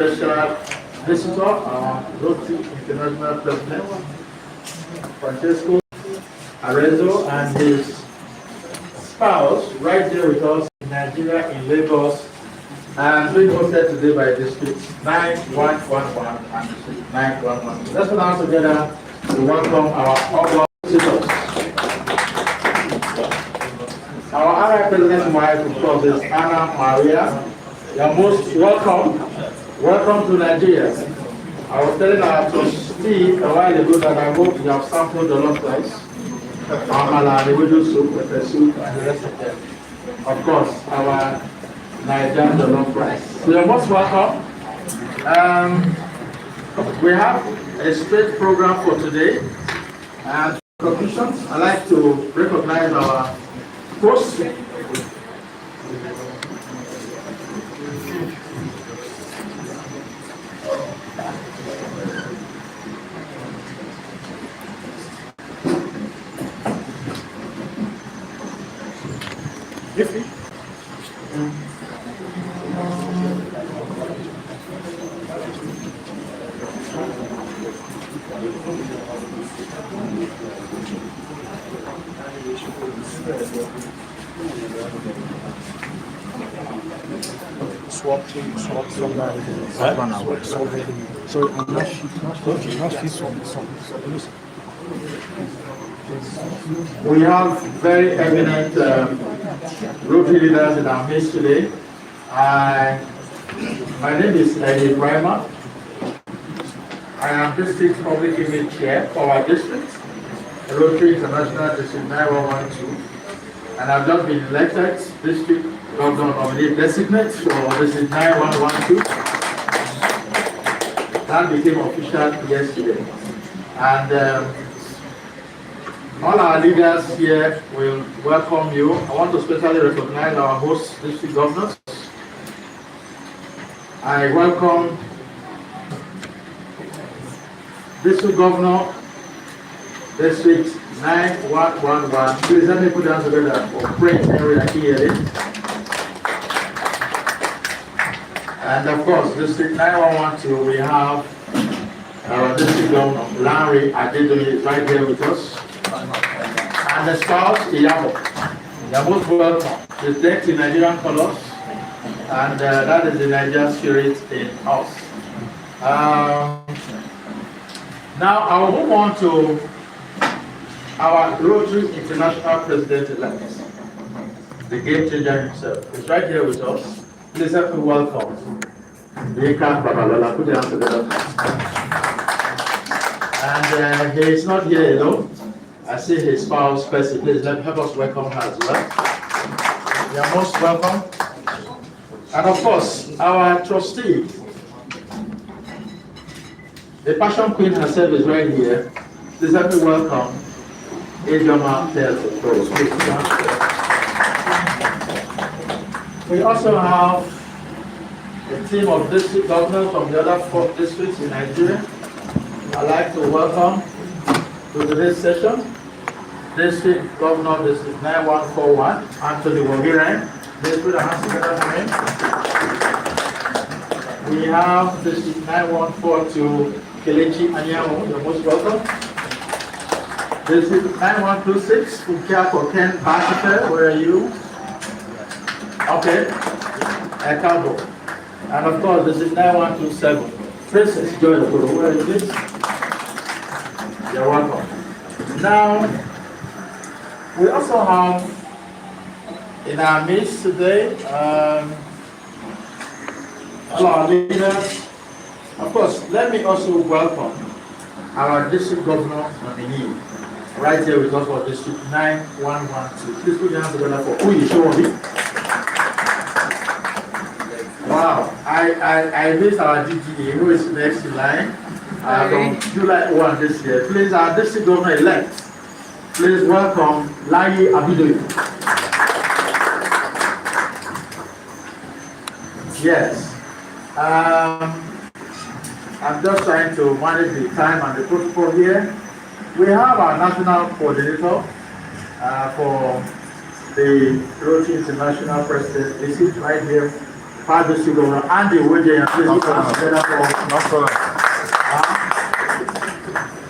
special visitor, our Rotary International President, Francesco Arezzo, and his spouse right there with us in Nigeria, in Lagos, and being hosted today by District 9111 and District 9112. Let's put our hands together to welcome our August visitors. Our RI President wife, of course, is Anna Maria. You're most welcome. Welcome to Nigeria. I was telling our trustee a while ago that I hope you have sampled the lot rice, amala, the widow soup, pepper soup, and the rest of them. Of course, our Nigerian jollof rice. So you're most welcome. We have a straight program for today. And for conclusions, I'd like to recognize our host. Swap from that. So we have very eminent Rotary leaders in our midst today. My name is Eddie Reimer. I am District Public Image Chair for our district, Rotary International District 9112. And I've just been elected District Governor nominee designate for District 9112. That became official yesterday. And all our leaders here will welcome you. I want to especially recognize our host district governors. I welcome District Governor, District 9111. Please let me put down together for Prince area here. And of course, District 9112, we have our District Governor, Larry Adedoye, right here with us. And the spouse, Iyabo. They are most welcome. It's decked in Nigerian colors, and that is the Nigerian spirit in us. Now I will move on to our Rotary International President-elect, the game changer himself. He's right here with us. Please help me welcome Bika Babalola. Put your hands together. And he is not here alone. I see his spouse, Percy. Please help us welcome her as well. You are most welcome. And of course, our trustee, the passion queen herself is right here. Please help me welcome Ejoma Telso. We also have a team of district governors from the other 4 districts in Nigeria. I'd like to welcome to today's session District Governor, District 9141, Anthony Wogiran. Please put our hands together for him. We have District 9142, Kelechi Anyanwu. You're most welcome. District 9126, Ukiako Ken Bashife. Where are you? Okay. Ekabo. And of course, District 9127, Princess Joy. Where is this? You're welcome. Now, we also have in our midst today all our leaders. Of course, let me also welcome our district governor nominee right here with us for District 9112. Please put your hands together for who you show me. Wow, I missed our DGA, who is next in line from July 1 this year. Please, our district governor elect. Please welcome Lai Abidoye. Yes. I'm just trying to manage the time and the protocol here. We have our national coordinator for the Rotary International President visit right here past district governor, Andy Wojay, and please put your hands together for.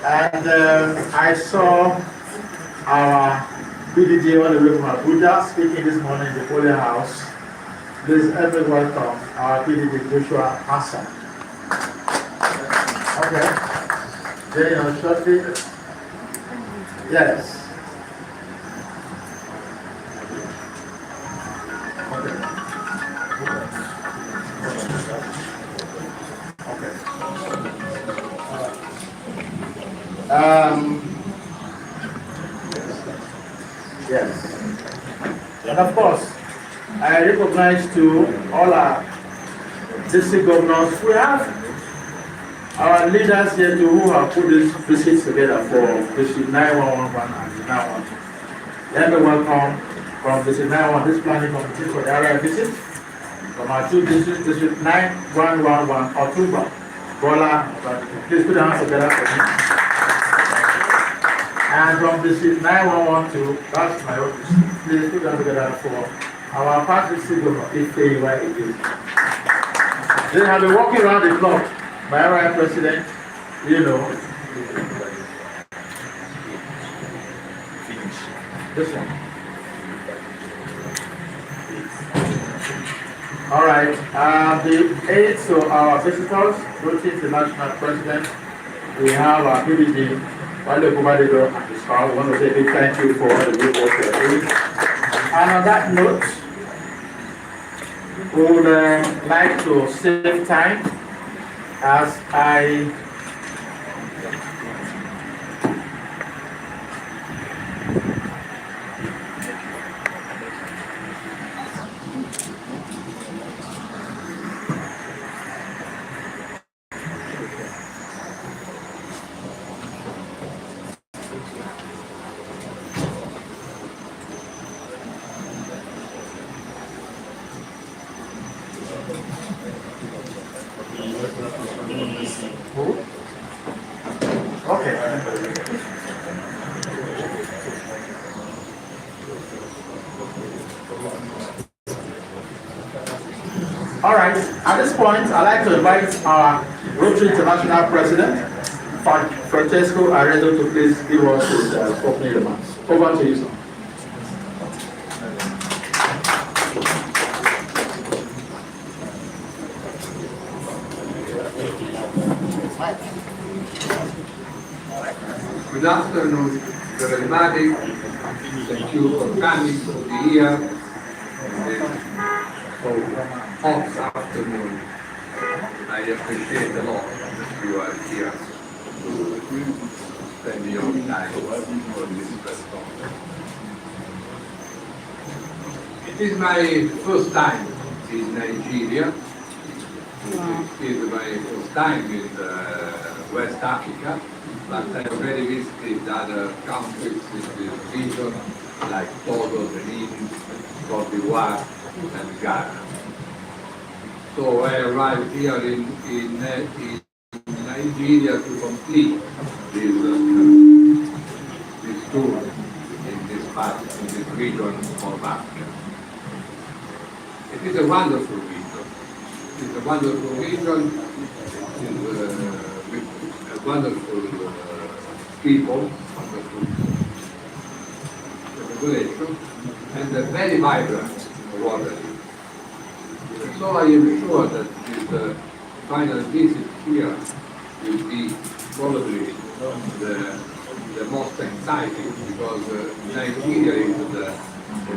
And I saw our PDG on the way from Abuja speaking this morning in the Polling House. Please help me welcome our PDG Joshua Hassan. Okay. Then shortly. Yes. Yes. And of course, I recognize to all our district governors, we have our leaders here too who have put this visit together for District 9111 and 912. Let me welcome from District 911 this planning committee for the area visit from our two districts, District 9111 October. Bola, please put your hands together for me. And from District 9112, that's my office. Please put them together for our past district governor, Ifeanyi. They have been walking around the clock. My area president, you know. This one. All right. The aides to our visitors, which is the national president, we have our PDG, Parley and his spouse. I want to say a big thank you for all the good work you're doing. And on that note, we would like to save time as I okay. All right. At this point, I'd like to invite our Rotary International President, Francesco Arredo, to please give us his opening remarks. Over to you, sir. Good afternoon, everybody. Thank you for coming to be here. So hot afternoon. I appreciate a lot that you are here to spend your time for this press conference. It is my first time in Nigeria. It is my first time in West Africa, but I already visited other countries in this region, like Togo, Benin, Cote d'Ivoire, and Ghana. So I arrived here in Nigeria to complete this tour in this part, in this region of Africa. It is a wonderful region. It is a wonderful region with wonderful people, wonderful population, and a very vibrant water. So I am sure that this final visit here will be probably the most exciting, because Nigeria is the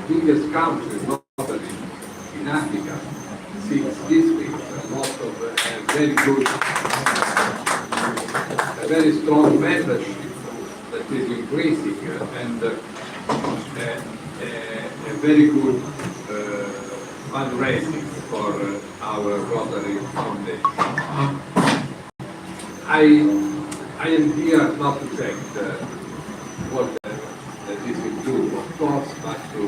biggest country, not only in Africa, 6 districts, a lot of a very strong membership that is increasing, and a very good fundraising for our Rotary Foundation. I am here not to check what this will do, of course, but to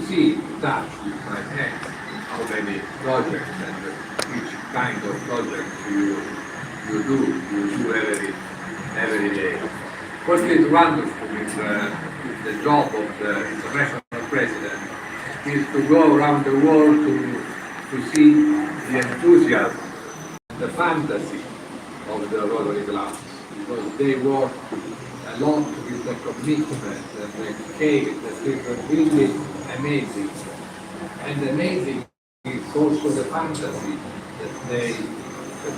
see, to touch with my hands how many projects and which kind of projects you do every day. What is wonderful with the job of the international president is to go around the world to to see the enthusiasm, the fantasy of the Rotary clubs, because they work a lot with the commitment and the care that is really amazing. And amazing is also the fantasy that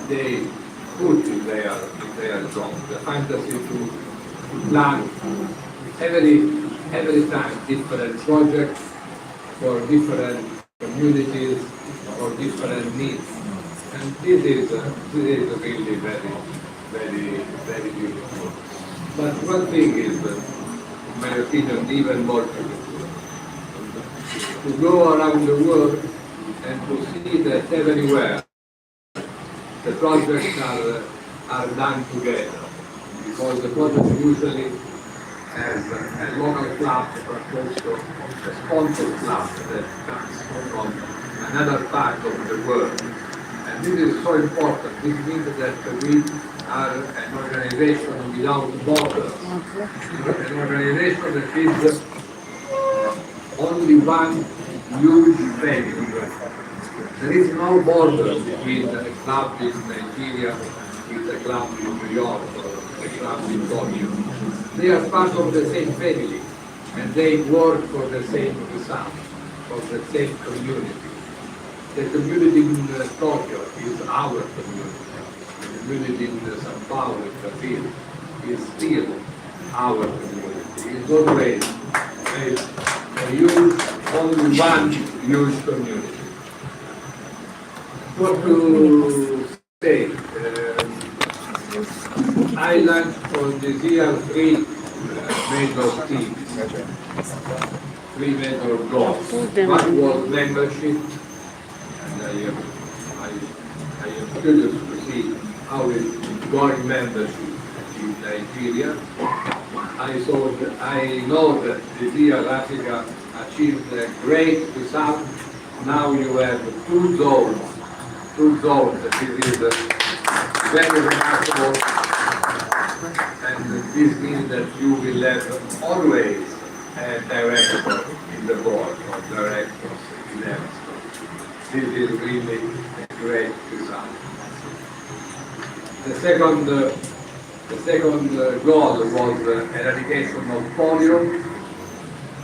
they put in their job, the fantasy to plan every time different projects for different communities or different needs. And this is really very beautiful. But one thing is, in my opinion, even more beautiful. To go around the world and to see that everywhere the projects are done together. Because the project usually has a local club, but also a sponsored club that comes from another part of the world. And this is so important. This means that we are an organization without borders. An organization that is only one huge family. There is no border between a club in Nigeria with a club in New York or a club in Tokyo. They are part of the same family and they work for the same result, for the same community. The community in Tokyo is our community. The community in Sao Paulo, in Brazil, is still our community. It's always a huge, only one huge community. What to say? I launched for this year three major themes, three major goals. One was membership, and I am curious to see how is going membership in Nigeria. I know that this year Africa achieved a great result. Now you have two zones. This is very remarkable, and this means that you will have always a director in the board or directors in EMSCO. This is really a great result. The second goal was eradication of polio.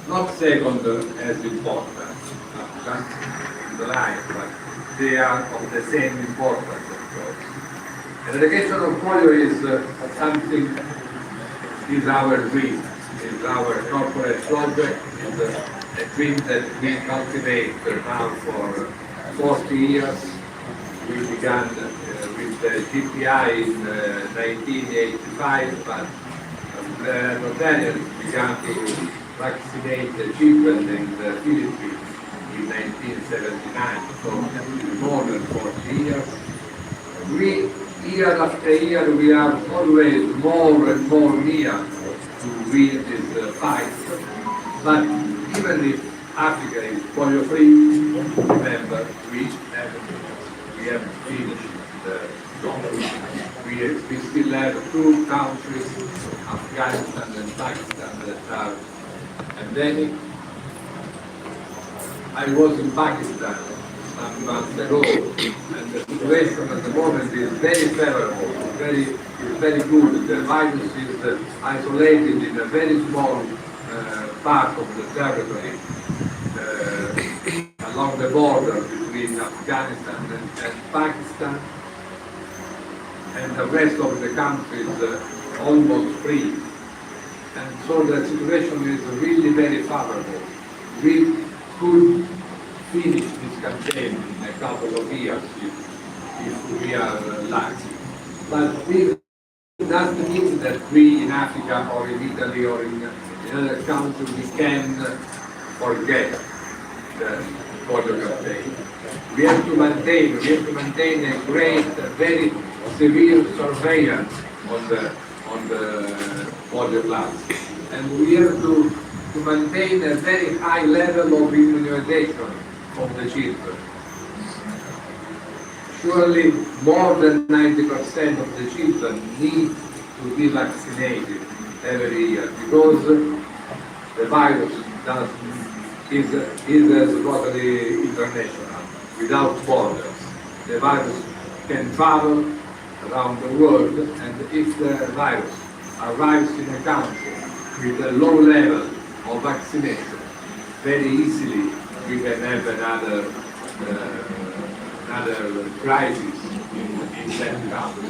Not second as important, just in the line, but they are of the same importance, of course. Eradication of polio is something, is our dream, is our corporate project, is a dream that we cultivate now for 40 years. We began with the GPI in 1985, but Rotarians began to vaccinate the children in the Philippines in 1979, so more than 40 years. We, year after year, we are always more and more near to win this fight. But even if Africa is polio-free, remember, we have finished the job. We still have two countries, Afghanistan and Pakistan, that are endemic. I was in Pakistan some months ago, and the situation at the moment is very favorable, is very good. The virus is isolated in a very small part of the territory along the border between Afghanistan and Pakistan, and the rest of the country is almost free. And so the situation is really very favorable. We could finish this campaign in a couple of years if we are lucky. But this doesn't mean that we in Africa or in Italy or in another country we can forget the polio campaign. We have to maintain a great, very severe surveillance on the polio plants. And we have to maintain a very high level of immunization of the children. Surely more than 90% of the children need to be vaccinated every year because the virus is totally international. without borders. The virus can travel around the world, and if the virus arrives in a country with a low level of vaccination, very easily we can have another crisis in that country.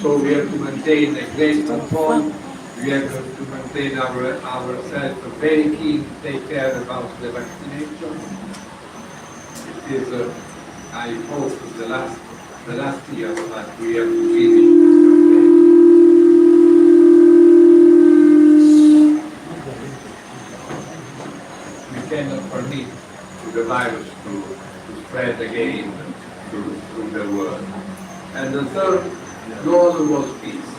So we have to maintain a great control. We have to maintain ourselves very keen to take care about the vaccination. It is, I hope, the last year that we have to finish. We cannot permit to the virus to spread again through the world. And the third goal was peace.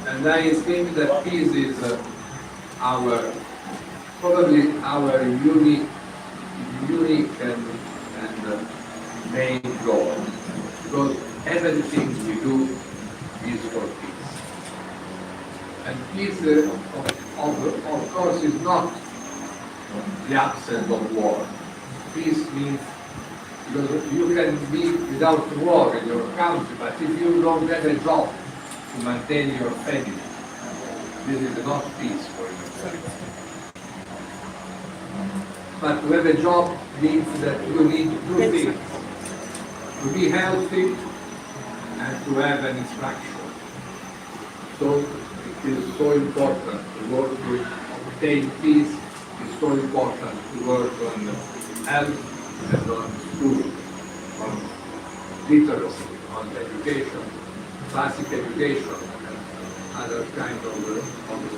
And I think that peace is probably our unique and main goal. Because everything we do is for peace. And peace, of course, is not the absence of war. Peace means, because you can be without war in your country, but if you don't have a job to maintain your family, this is not peace for you. But to have a job means that you need two things: to be healthy and to have an instruction. So it is so important to work to obtain peace. It's so important to work on health and on school, on literacy, on education, basic education, and other kinds of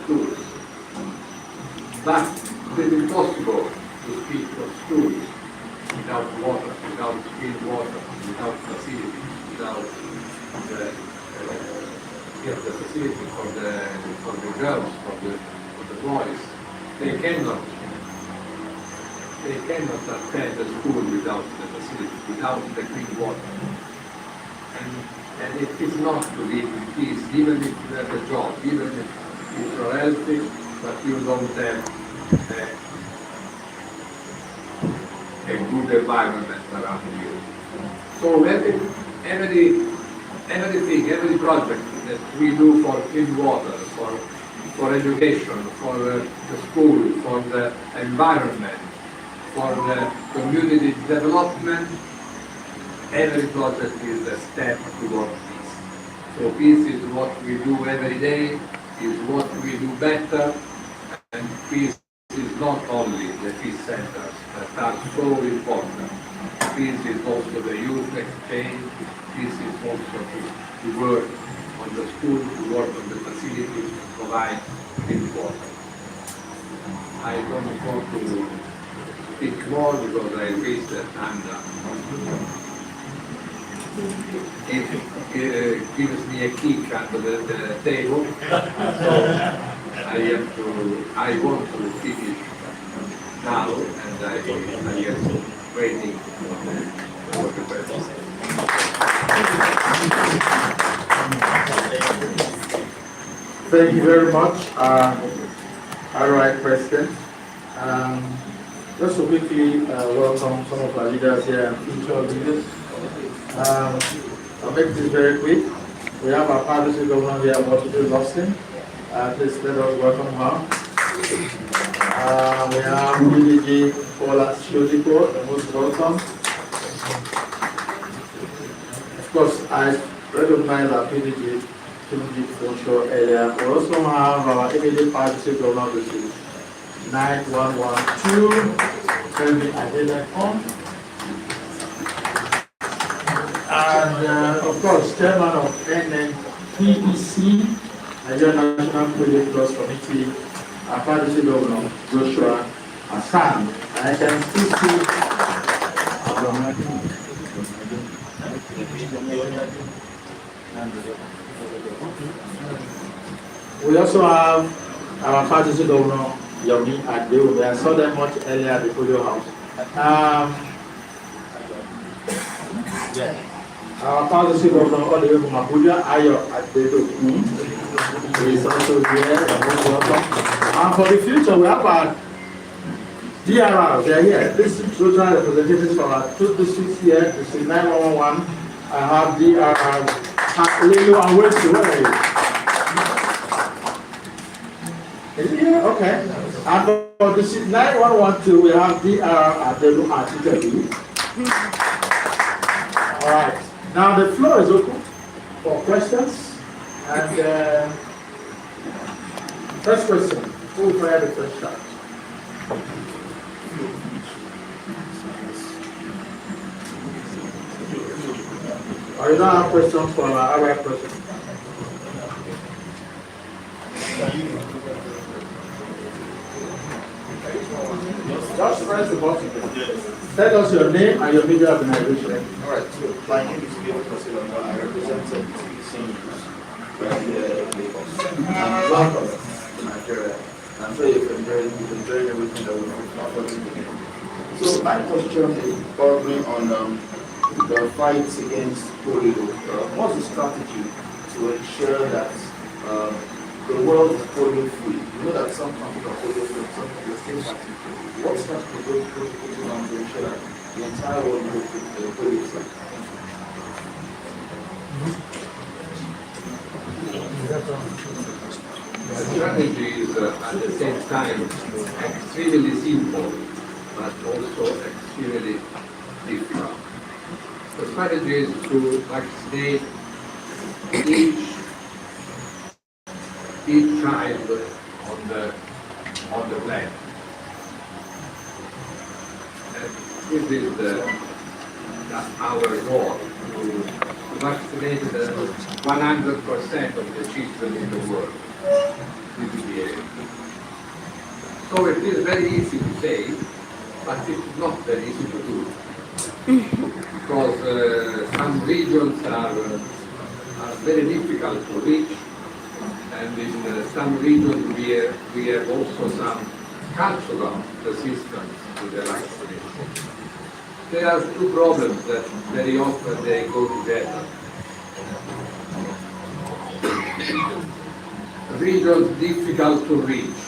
schools. But it is impossible to speak of schools without water, without clean water, without facilities, without the facility for the girls, for the boys. They cannot attend the school without the facility, without the clean water. And it is not to live in peace, even if you have a job, even if you're healthy, but you don't have a good environment around you. So every project that we do for clean water, for education, for the school, for the environment, for the community development, every project is a step towards peace. So peace is what we do every day, is what we do better, and peace is not only the peace centers that are so important. Peace is also the youth exchange, peace is also to work on the school, to work on the facilities, to provide clean water. I don't want to speak more because I wish that I'm done. It gives me a kick under the table, so I want to finish now, and I am waiting for the questions. Thank you very much, all right, President. Just to quickly welcome some of our leaders here and future leaders. I'll make this very quick. We have our Parley governor here, Washington Austin. Please let us welcome her. We have PDG Paula Shodipo, most welcome. Of course, I recognize our PDG for sure earlier. We also have our immediate Parley governor, which is 9112. Kelvin Adelekon. And of course, chairman of NNPEC, Nigerian National Project Plus Committee, our Parley governor, Joshua Hassan. And I can still see we also have our Parley governor, Yomi Adeobi. I saw them much earlier at the Polio House. Our Parley governor, all the way from Abuja, Ayo Adeobi, is also here. Most welcome. And for the future, we have our DRR, they are here. This is total representatives from our two districts here, District 9111. I have DRR, Lilo and Wesley. Where are you? Is it here? Okay. And for District 9112, we have DRR Adelu and Italy. All right. Now the floor is open for questions. And first question, who will fire the first shot? Or you don't have questions for our person? Just press the button. Tell us your name and your media organization. All right, so my name is Bill President. I represent the TBC News right here in Lagos. Welcome to Nigeria. I'm sure you've enjoyed everything that we've offered today. So my question is bordering on the fight against polio. What's the strategy to ensure that the world is polio free? You know that some countries are polio free, some countries are still fighting. What strategy do you put on to ensure that the entire world will be polio free? The strategy is at the same time extremely simple, but also extremely difficult. The strategy is to vaccinate each child on the planet. And this is that's our goal, to vaccinate 100% of the children in the world. So it is very easy to say, but it's not very easy to do. Because some regions are very difficult to reach, and in some regions we have also some cultural resistance to the vaccination. There are two problems that very often they go together. Regions difficult to reach.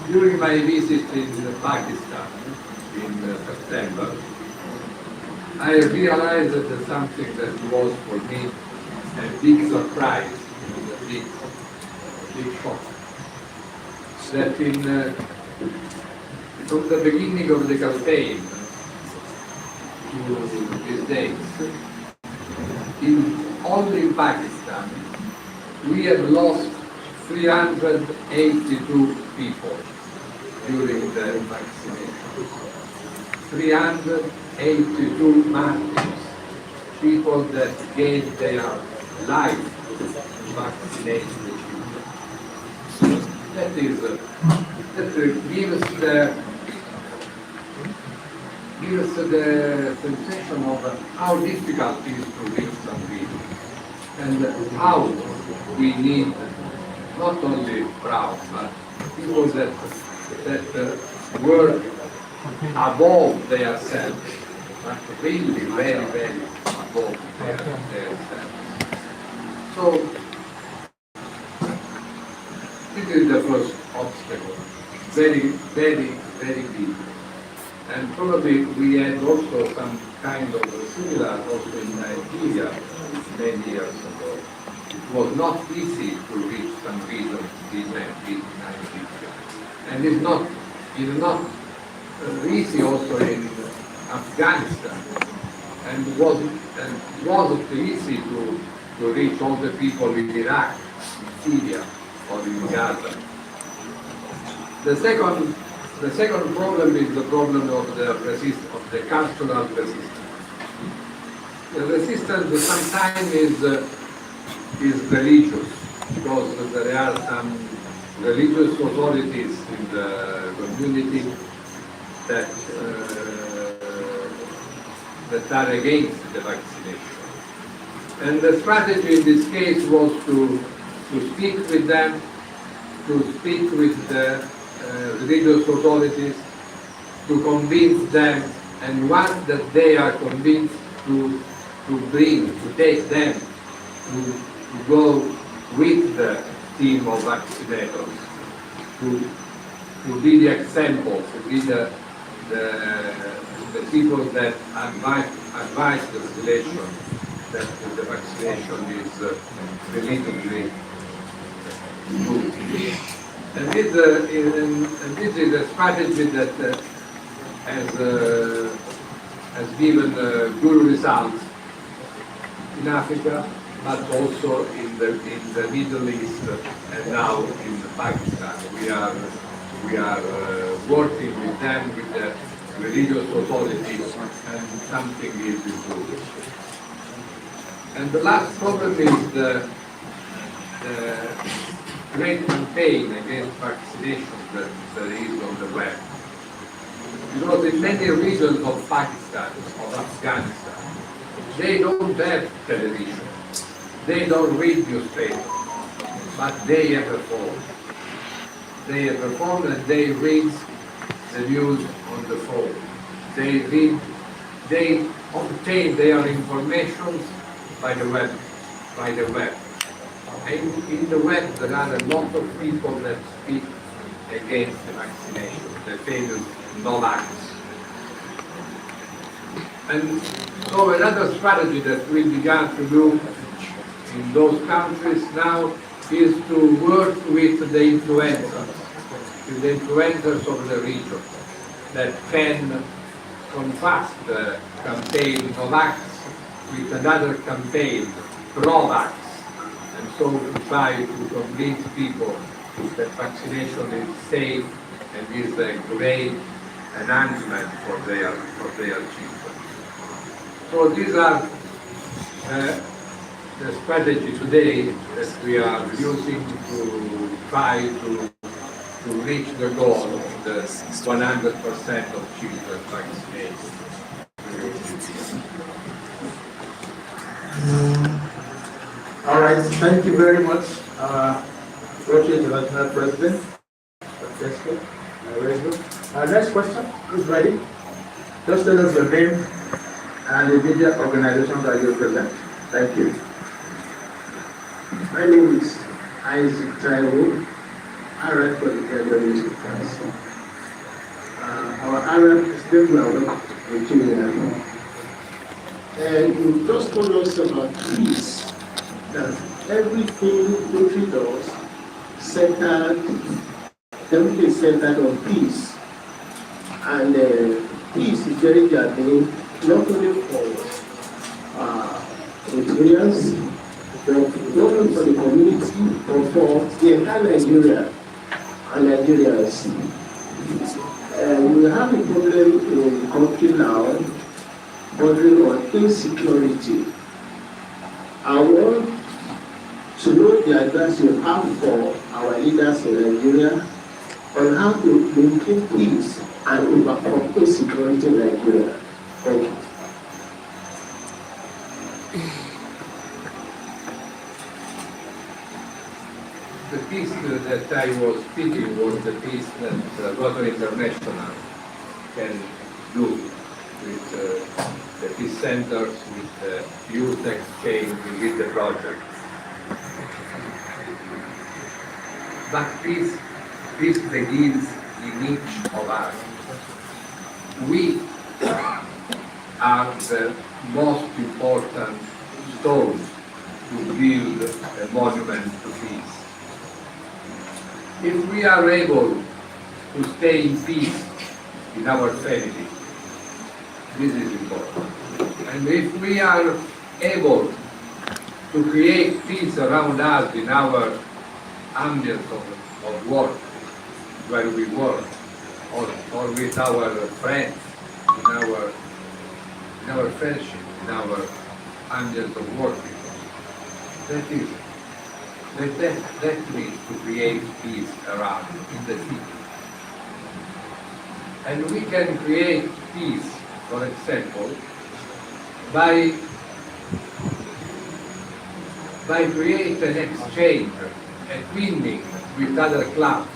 During my visit in Pakistan in September, I realized that something that was for me a big surprise, a big shock. That from the beginning of the campaign to these days, only in Pakistan, we have lost 382 people during the vaccination. 382 martyrs, people that gave their life to vaccinate the children. That gives the sensation of how difficult it is to reach some people, and how we need not only proud, but people that work above themselves, but really very, very above themselves. So this is the first obstacle, very, very, very big. And probably we had also some kind of similar also in Nigeria many years ago. It was not easy to reach some regions in Nigeria. And it's not easy also in Afghanistan. And it wasn't easy to reach all the people in Iraq, in Syria, or in Gaza. The second problem is the problem of the cultural resistance. The resistance sometimes is religious, because there are some religious authorities in the community that are against the vaccination. And the strategy in this case was to speak with them, to speak with the religious authorities, to convince them, and once that they are convinced, to take them to go with the team of vaccinators to to be the example, to be the people that advise the population that the vaccination is religiously good. And this is a strategy that has given good results in Africa, but also in the Middle East and now in Pakistan. We are working with them, with the religious authorities, and something is improving. And the last problem is the great campaign against vaccination that there is on the web. Because in many regions of Pakistan, of Afghanistan, they don't have television, they don't read newspapers, but they have a phone. They have a phone and they read the news on the phone. They obtain their information by the web. And in the web there are a lot of people that speak against the vaccination, the famous no-vax. And so another strategy that we began to do in those countries now is to work with the influencers of the region that can contrast the campaign no-vax with another campaign pro-vax, and so to try to convince people that vaccination is safe and is a great enhancement for their children. So these are the strategy today that we are using to try to reach the goal of the 100% of children vaccinated. All right, thank you very much, Roche International President. Francesco. Very good. Next question, who's ready? Just tell us your name and the media organization that you represent. Thank you. My name is Isaac Taiwo. I write for the Federal News Council. Our Arab is doing well in Kenya. And you just told us about peace, that everything country does everything is centered on peace. And peace is very germane, not only for Nigerians, not only for the community, but for the entire Nigeria and Nigerians. We have a problem in the country now, bordering on insecurity. I want to know the advice you have for our leaders in Nigeria on how to maintain peace and overcome insecurity in Nigeria. Thank you. The peace that I was speaking was the peace that Rotary International can do with the peace centers, with the youth exchange, with the project. But peace begins in each of us. We are the most important stones to build a monument to peace. If we are able to stay in peace in our family, this is important. And if we are able to create peace around us in our ambience of work, where we work, or with our friends, in our friendship, in our ambience of work, that means to create peace around in the city. And we can create peace, for example, by creating an exchange, a twinning with other clubs,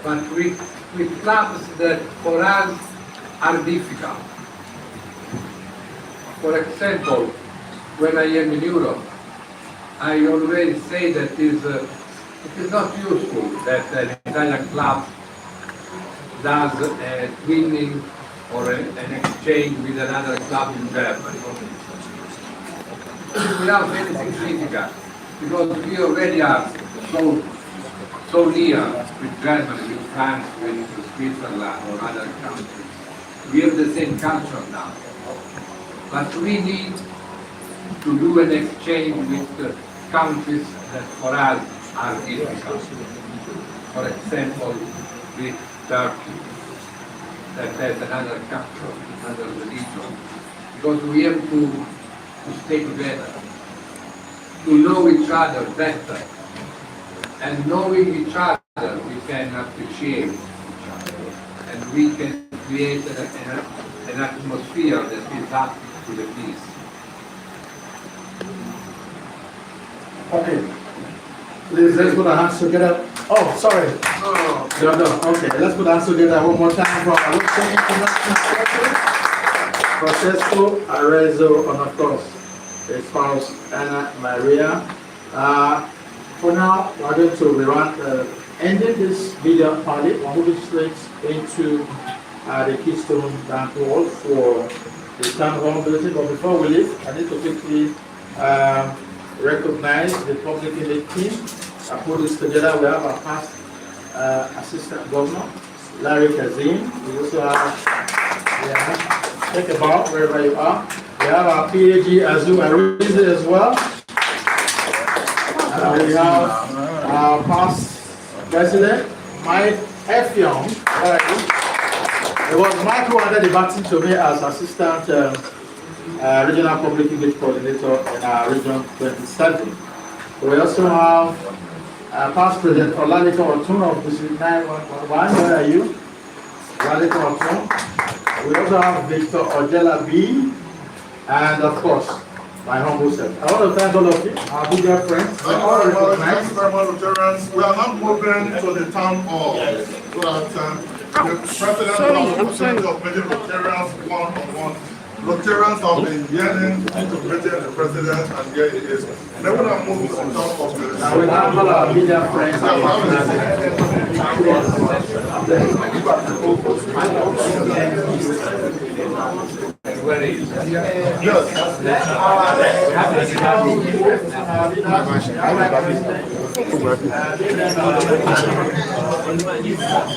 but with clubs that for us are difficult. For example, when I am in Europe, I always say that it is not useful that an Italian club does a twinning or an exchange with another club in Germany. Without any significance, because we already are so near with Germany, with France, with Switzerland or other countries. We have the same culture now. But we need to do an exchange with the countries that for us are difficult. For example, with Turkey, that has another culture, another religion. Because we have to stay together, to know each other better. And knowing each other, we can appreciate each other. And we can create an atmosphere that is up to the peace. Okay. Please, let's put our hands together. Oh, sorry. No, no. Okay, let's put our hands together one more time for our International Francesco Arezzo, and of course, his spouse, Anna Maria. For now, we're going to ending this video party. We're moving straight into the Keystone Bank Hall for the town hall building. But before we leave, I need to quickly recognize the public image team. I put this together. We have our past assistant governor, Larry Kazim. We also have, take a bow wherever you are. We have our PAG Azu Arize as well. We have our past president, Mike Effiong. It was Mike who handed the baton to me as assistant regional public image coordinator in our region 27. We also have past president Oladeko Otun of District 911. Where are you? Oladeko Otun. We also have Victor Ojela B. And of course, my humble self. I want to thank all of you, our bigger friends. Thank you very much, Lieutenants. We are now moving to the town hall. So that the president of meeting Rotarians one-on-one. Rotarians have been yelling to meeting the president, and here it is. Then we are moving to the town hall. I will have all our bigger friends. You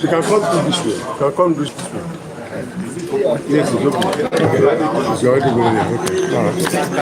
can come through this way. You can come this way. Yes, it's okay. Okay. It's already going there. Okay. All right.